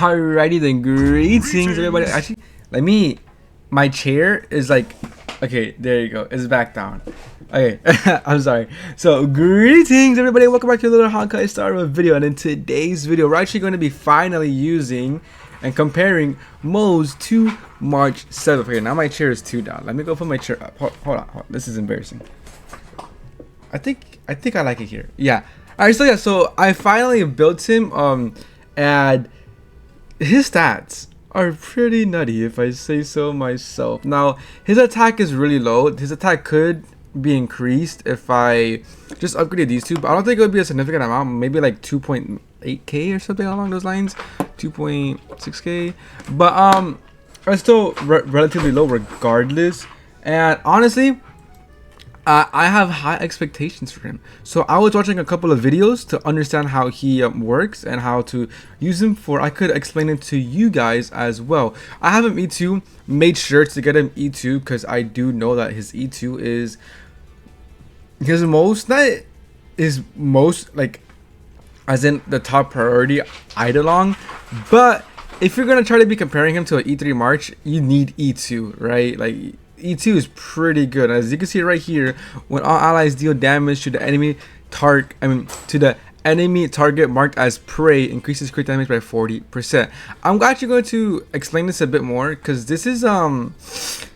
Alrighty then, greetings everybody. Actually, my chair is like, okay, there you go, it's back down. Okay, I'm sorry. So, greetings everybody, welcome back to a little Honkai Star Wars video. And in today's video, we're actually going to be finally using and comparing Moze to March 7th. Okay, now my chair is too down. Let me go put my chair up. Hold on. This is embarrassing. I think I like it here. Yeah. Alright, so yeah, so I finally built him, and his stats are pretty nutty if I say so myself. Now, his attack is really low. His attack could be increased if I just upgraded these two, but I don't think it would be a significant amount. Maybe like 2.8k or something along those lines, 2.6k. But it's still relatively low regardless. And honestly, I have high expectations for him. So I was watching a couple of videos to understand how he works and how to use him for. I could explain it to you guys as well. I have him E2, made sure to get him E2 because I do know that his E2 is his most like, as in the top priority idolong. But if you're gonna try to be comparing him to an E3 March, you need E2, right? Like, E2 is pretty good. As you can see right here, when all allies deal damage to the enemy target, marked as prey, increases crit damage by 40%. I'm actually going to explain this a bit more because this is it's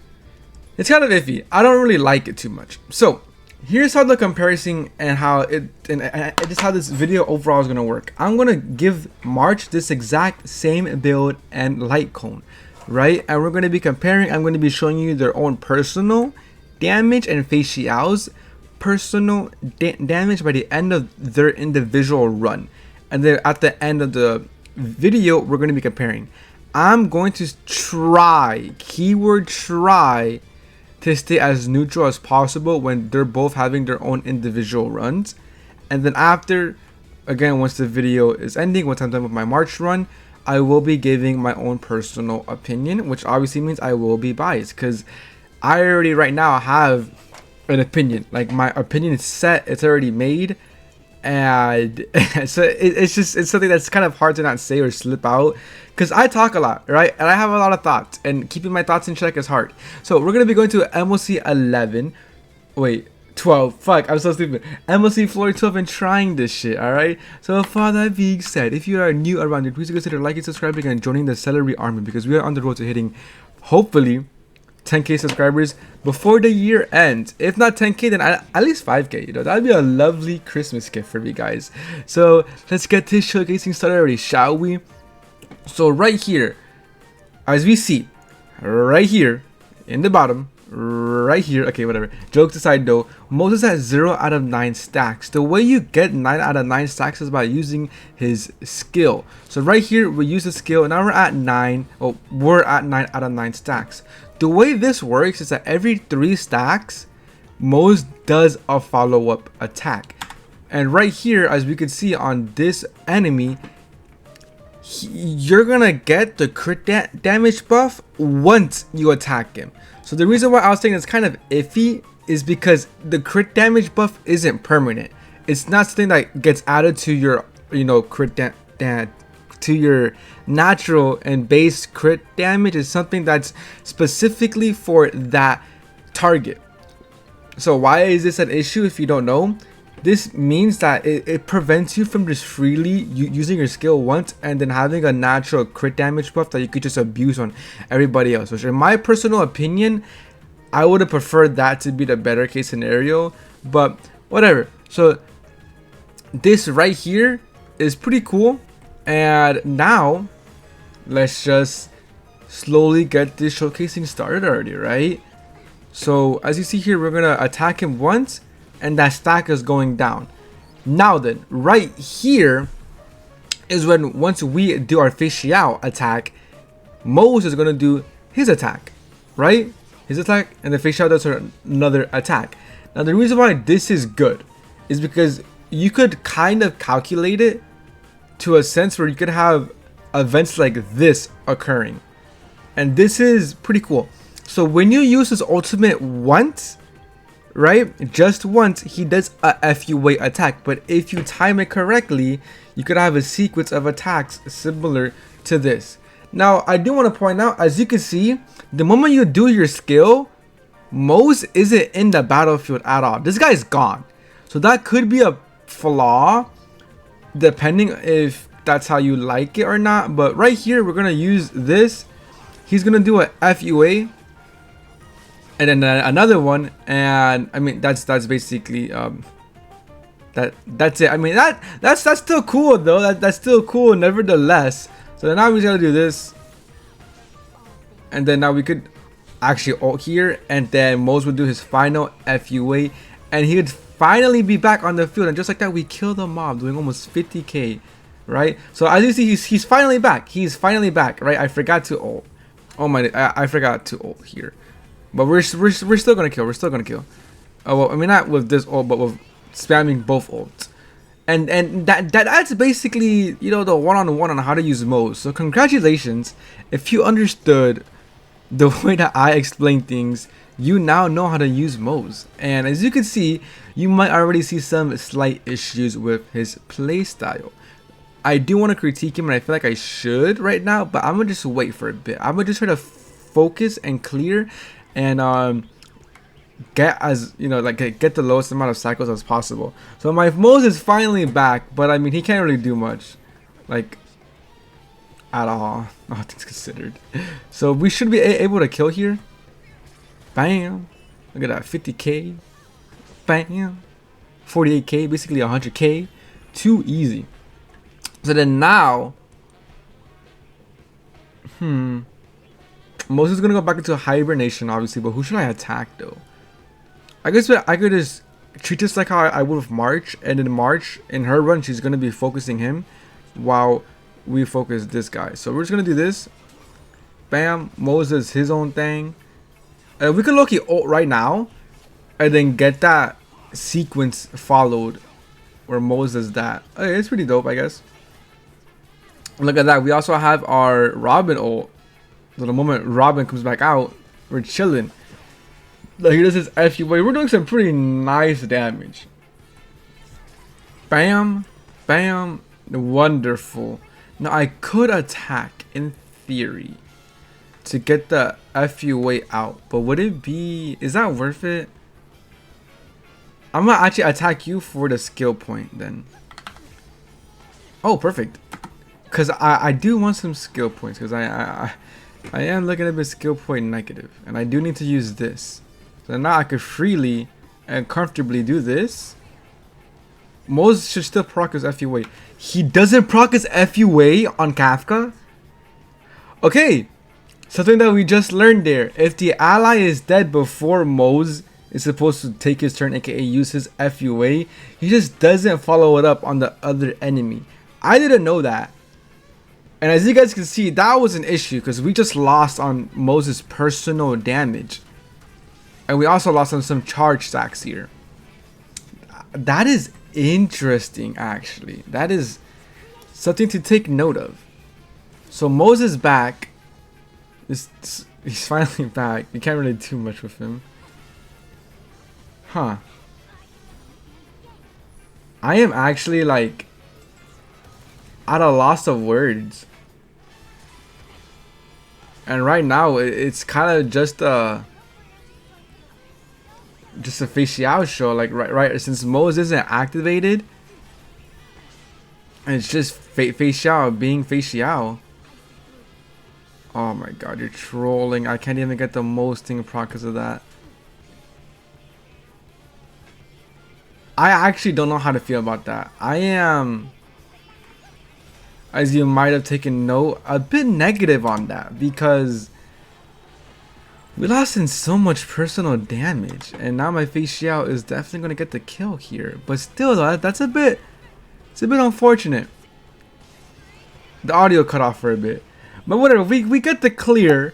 kind of iffy. I don't really like it too much. So here's how the comparison and how just how this video overall is gonna work. I'm gonna give March this exact same build and light cone, right? And we're going to be comparing. I'm going to be showing you their own personal damage and Feixiao's personal damage by the end of their individual run. And then at the end of the video, we're going to be comparing. I'm going to try, keyword try, to stay as neutral as possible when they're both having their own individual runs. And then after, again, once the video is ending, once I'm done with my March run, I will be giving my own personal opinion, which obviously means I will be biased because I already right now have an opinion. Like, my opinion is set, it's already made, and so it's something that's kind of hard to not say or slip out because I talk a lot, right? And I have a lot of thoughts, and keeping my thoughts in check is hard. So we're gonna be going to MLC 11. Wait. 12. Fuck, I'm so stupid. MLC floor 12 and trying this shit, alright? So, with all that being said, if you are new around here, please consider liking, subscribing, and joining the Celery Army because we are on the road to hitting, hopefully, 10k subscribers before the year ends. If not 10k, then at least 5k, you know? That'd be a lovely Christmas gift for me, guys. So, let's get this showcasing started already, shall we? So, right here, as we see, right here, in the bottom, right here, okay, whatever, jokes aside though, Moze has 0 out of 9 stacks. The way you get 9 out of 9 stacks is by using his skill. So right here we use the skill and now we're at 9 out of 9 stacks. The way this works is that every 3 stacks Moze does a follow-up attack, and right here, as we can see on this enemy, you're gonna get the crit damage buff once you attack him. So the reason why I was saying it's kind of iffy is because the crit damage buff isn't permanent. It's not something that gets added to your, crit to your natural and base crit damage. Is something that's specifically for that target. So why is this an issue if you don't know? This means that it prevents you from just freely using your skill once and then having a natural crit damage buff that you could just abuse on everybody else. Which, in my personal opinion, I would have preferred that to be the better case scenario, but whatever. So this right here is pretty cool, and now let's just slowly get this showcasing started already, right? So as you see here, we're gonna attack him once, and that stack is going down. Now then, right here is when, once we do our Feixiao attack, Moze is going to do his attack, right? His attack, and the Feixiao does another attack. Now the reason why this is good is because you could kind of calculate it to a sense where you could have events like this occurring. And this is pretty cool. So when you use his ultimate once, right, just once, he does a FUA attack. But if you time it correctly, you could have a sequence of attacks similar to this. Now, I do want to point out, as you can see, the moment you do your skill, Moze isn't in the battlefield at all. This guy's gone. So that could be a flaw, depending if that's how you like it or not. But right here, we're going to use this. He's going to do a FUA. And then another one. And I mean, that's basically... That's it. I mean, that's still cool though. That's still cool nevertheless. So now we just gotta do this, and then now we could actually ult here, and then Moze would do his final FUA, and he would finally be back on the field, and just like that, we kill the mob, doing almost 50k, right? So as you see, he's finally back. He's finally back, right? I forgot to ult. Oh my! I forgot to ult here, but we're still gonna kill. We're still gonna kill. Oh well, I mean not with this ult, but with spamming both ults. And that's basically, you know, the one-on-one on how to use Moze. So congratulations, if you understood the way that I explain things, you now know how to use Moze. And as you can see, you might already see some slight issues with his playstyle. I do want to critique him, and I feel like I should right now, but I'm gonna just wait for a bit. I'm gonna just try to focus and clear, and get, as you know, like get the lowest amount of cycles as possible. So my Moze is finally back, but I mean, he can't really do much, like at all, all things considered. So we should be able to kill here. Bam! Look at that, 50k. Bam! 48k, basically 100k. Too easy. So then now, Moze is gonna go back into hibernation, obviously. But who should I attack though? I guess I could just treat this like how I would with March, and in March, in her run, she's going to be focusing him while we focus this guy. So we're just going to do this. Bam. Moze does his own thing. We could low-key ult right now and then get that sequence followed where Moze does that. Okay, it's pretty dope, I guess. Look at that. We also have our Robin ult. So the moment Robin comes back out, we're chilling. Like, he does his FUA. We're doing some pretty nice damage. Bam. Bam. Wonderful. Now, I could attack, in theory, to get the FUA out. But would it be... Is that worth it? I'm going to actually attack you for the skill point, then. Oh, perfect. Because I do want some skill points. Because I am looking at a skill point negative. And I do need to use this. So now I could freely and comfortably do this. Moze should still proc his FUA. He doesn't proc his FUA on Kafka? Okay. Something that we just learned there. If the ally is dead before Moze is supposed to take his turn, aka use his FUA, he just doesn't follow it up on the other enemy. I didn't know that. And as you guys can see, that was an issue because we just lost on Moze's personal damage. And we also lost on some charge stacks here. That is interesting, actually. That is something to take note of. So Moze is back. He's finally back. You can't really do much with him. Huh. I am actually like at a loss of words. And right now it's kind of just a Feixiao show, like right since Moze isn't activated, and it's just Feixiao being Feixiao. Oh my god, you're trolling. I can't even get the Moze thing proc because of that. I actually don't know how to feel about that. I am, as you might have taken note, a bit negative on that because we lost in so much personal damage, and now my Feixiao is definitely going to get the kill here. But still, though, that's a bit, it's a bit unfortunate. The audio cut off for a bit, but whatever. We get the clear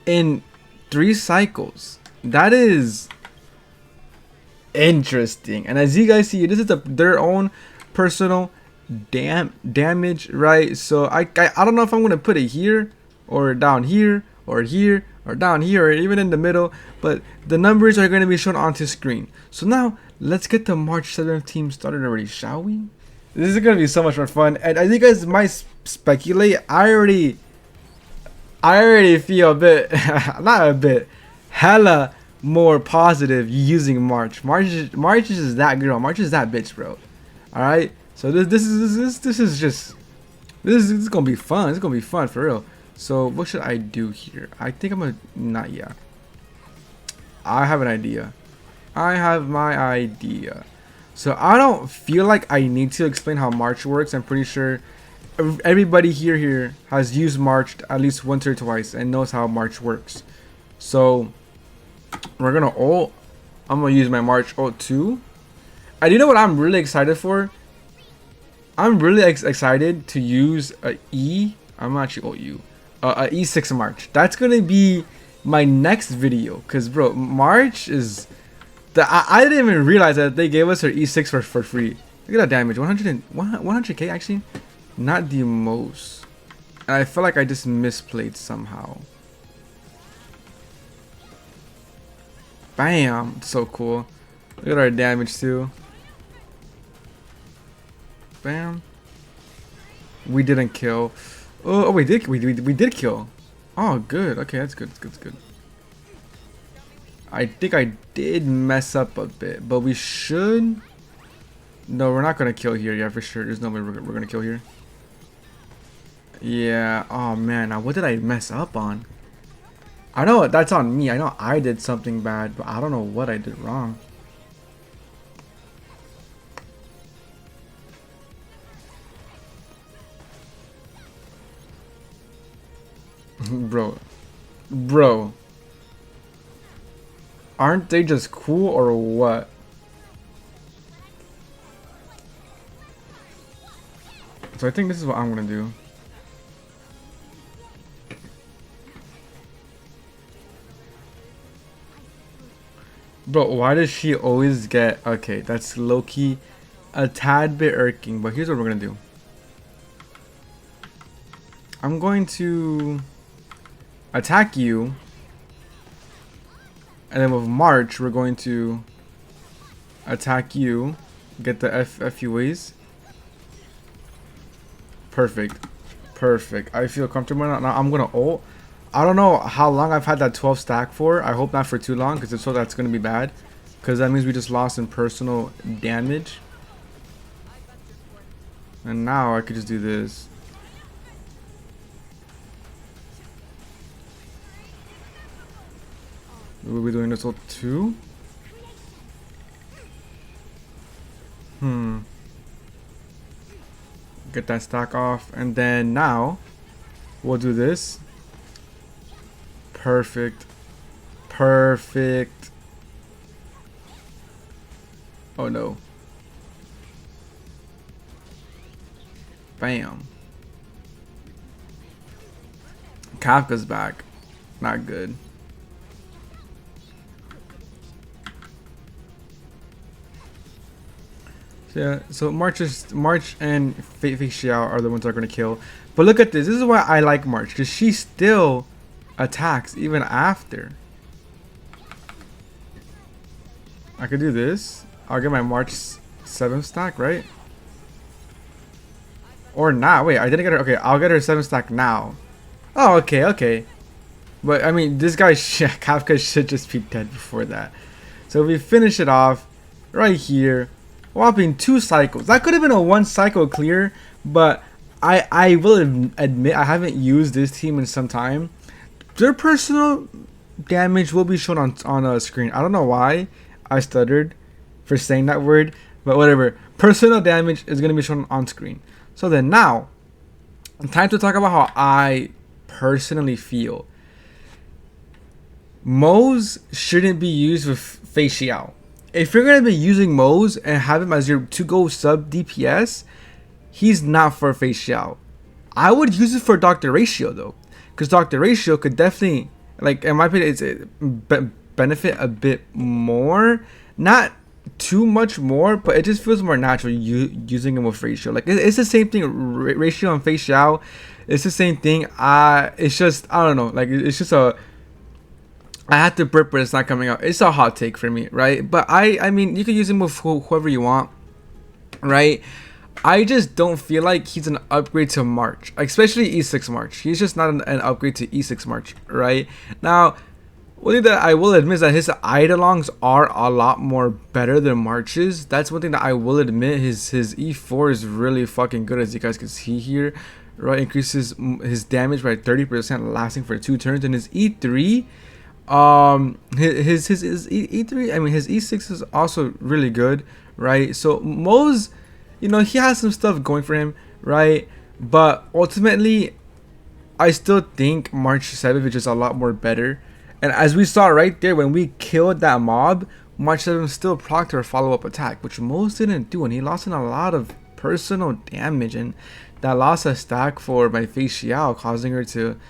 in 3 cycles. That is interesting. And as you guys see, this is their own personal damage, right? So I don't know if I'm going to put it here or down here or here or down here or even in the middle, but the numbers are going to be shown onto screen. So now let's get the March 7th team started already, shall we? This is gonna be so much more fun. And as you guys might speculate, I already feel a bit, not a bit, hella more positive using March. March is that girl. March is that bitch, bro. All right. So this is gonna be fun. It's gonna be fun for real. So what should I do here? I think I'm gonna not yet. I have an idea. I have my idea. So I don't feel like I need to explain how March works. I'm pretty sure everybody here has used March at least once or twice and knows how March works. So we're gonna ult. I'm gonna use my March ult too. And you know what I'm really excited for? I'm really excited to use a E. I'm actually ult you. A E6 March. That's gonna be my next video. Cause bro, March is I didn't even realize that they gave us her E6 for free. Look at that damage. 100k actually. Not the most. And I feel like I just misplayed somehow. Bam! So cool. Look at our damage too. Bam. We didn't kill. Oh, we did kill. Oh, good. Okay, that's good. That's good. I think I did mess up a bit, but we should. No, we're not gonna kill here. Yeah, for sure. There's no way we're gonna kill here. Yeah. Oh man. Now what did I mess up on? I know that's on me. I know I did something bad, but I don't know what I did wrong. Bro. Aren't they just cool or what? So I think this is what I'm gonna do. Bro, why does she always get... Okay, that's low-key a tad bit irking, but here's what we're gonna do. I'm going to attack you, and then with March, we're going to attack you, get the FUAs. Perfect. Perfect. I feel comfortable now. Now I'm gonna ult. I don't know how long I've had that 12 stack for. I hope not for too long, because if so, that's gonna be bad. Because that means we just lost in personal damage. And now I could just do this. We'll be doing this ult too. Get that stack off, and then now we'll do this. Perfect. Perfect. Oh no. Bam. Kafka's back. Not good. Yeah, so March and Feixiao are the ones that are going to kill. But look at this. This is why I like March, because she still attacks even after. I could do this. I'll get my March 7th stack, right? Or not. Wait, I didn't get her. Okay, I'll get her 7th stack now. Oh, okay. But, I mean, this guy, Kafka should just be dead before that. So we finish it off right here. Whopping 2 cycles. That could have been a 1 cycle clear, but I will admit I haven't used this team in some time. Their personal damage will be shown on a screen. I don't know why I stuttered for saying that word, but whatever. Personal damage is going to be shown on screen. So then now, time to talk about how I personally feel. Moze shouldn't be used with Feixiao. If you're going to be using Moze and have him as your to-go sub DPS, he's not for Feixiao. I would use it for Dr. Ratio though, because Dr. Ratio could definitely, like, in my opinion, it's benefit a bit more. Not too much more, but it just feels more natural using him with Ratio. Like, it's the same thing. Ratio and Feixiao, it's the same thing. It's just, I don't know. Like, it's just a... I had to burp, but it's not coming out. It's a hot take for me, right? But I mean, you can use him with whoever you want, right? I just don't feel like he's an upgrade to March, especially E6 March. He's just not an upgrade to E6 March, right? Now, one thing that I will admit is that his Eidolons are a lot more better than March's. That's one thing that I will admit. His E4 is really fucking good, as you guys can see here, right? Increases his damage by 30%, lasting for 2 turns. And his E3, his E3, I mean his E6 is also really good, right? So Moze, you know, he has some stuff going for him, right? But ultimately, I still think March7th is just a lot more better. And as we saw right there, when we killed that mob, March7th still procced our follow-up attack, which Moze didn't do, and he lost in a lot of personal damage, and that lost a stack for my Feixiao, causing her to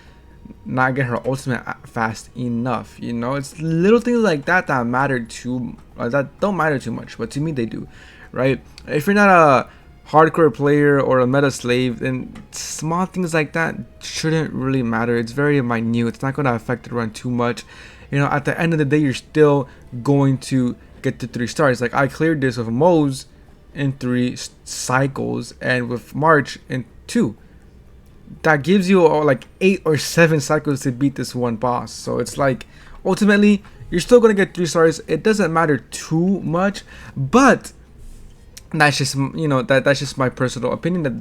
not get her ultimate fast enough. You know, it's little things like that that matter that don't matter too much, but to me they do, right? If you're not a hardcore player or a meta slave, then small things like that shouldn't really matter. It's very minute. It's not going to affect the run too much. You know, at the end of the day, you're still going to get the 3 stars. Like, I cleared this with Moze in 3 cycles and with March in 2. That gives you like 8 or 7 cycles to beat this one boss. So it's like, ultimately, you're still going to get 3 stars. It doesn't matter too much, but that's just, you know, that's just my personal opinion. That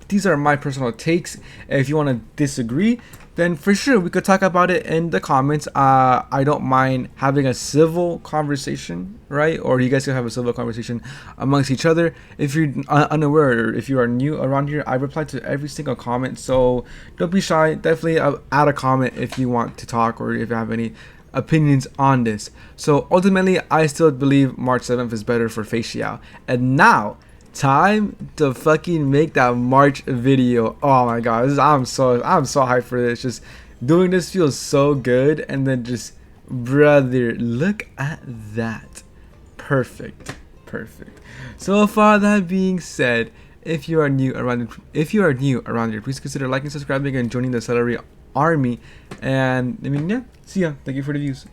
these are my personal takes. If you want to disagree, then for sure we could talk about it in the comments. I don't mind having a civil conversation, right? Or you guys can have a civil conversation amongst each other. If you're unaware or if you are new around here, I reply to every single comment, so don't be shy. Definitely add a comment if you want to talk or if you have any opinions on this. So ultimately, I still believe March7th is better for Feixiao. And now, time to fucking make that March video. Oh my god, I'm so hyped for this. Just doing this feels so good. And then just, brother, look at that. Perfect. So with all that being said, if you are new around here, please consider liking, subscribing, and joining the Celery army. And I mean, yeah, see ya. Thank you for the views.